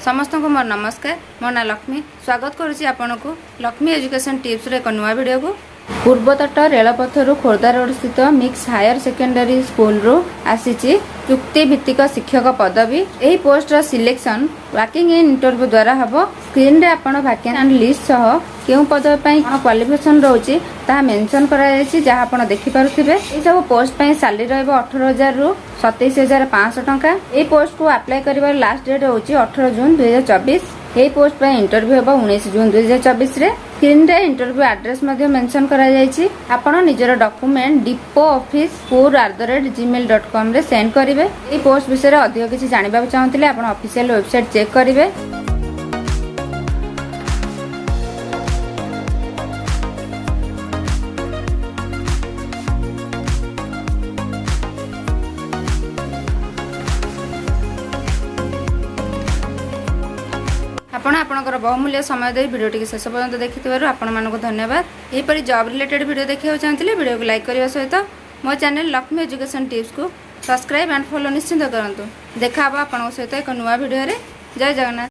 समस्त को मोर नमस्कार। मो ना लक्ष्मी। स्वागत करुच्ची आपन को लक्ष्मी एजुकेशन टिप्स रे एक नुआ वीडियो को। पूर्वतट रेलपथर खोर्धा रोड स्थित मिक्स हायर सेकेंडरी स्कूल रू आसीची चुक्ति भित्तिक शिक्षक पदवी। एही पोस्ट रो सिलेक्शन वॉकिंग इन इंटरव्यू द्वारा हबो। स्क्रीन रे आपण वैकेंसी लिस्ट सह केउ पदवी पई क्वालिफिकेशन रहउची ता मेंशन करा जायछि, जहा आपण देखि पारुथिबे। ए सब पोस्ट पई सैलरी रहबो 18000 रु 27500 टंका। ए पोस्ट को अप्लाई करिवार लास्ट डेट होउची 18 जून 2024। ए पोस्ट पर इंटरव्यू होबो 19 जून 2024 रे। स्क्रीन रे इंटरव्यू एड्रेस मध्ये मेंशन करा जायछि। आपण निजर डॉक्यूमेंट dipooffice4@gmail.com रे सेंड करिवे। ए पोस्ट विषय रे अधिक किछि जानिबा चाहतिले आपण ऑफिशियल वेबसाइट चेक करिवे। आपणकर बहुमूल्य समय दे वीडियो टी शेष पर्यंत देखिथिबारु आपण मानको धन्यवाद। एहीपरि जॉब रिलेटेड वीडियो देखिବାକୁ चाहतिले वीडियो को लाइक करबा सहित मो चैनल लक्ष्मी एजुकेशन टिप्स को सब्सक्राइब एंड फॉलो निश्चित करंतु। देखा आपन सहित एक नुआ वीडियो रे। जय जगन्नाथ।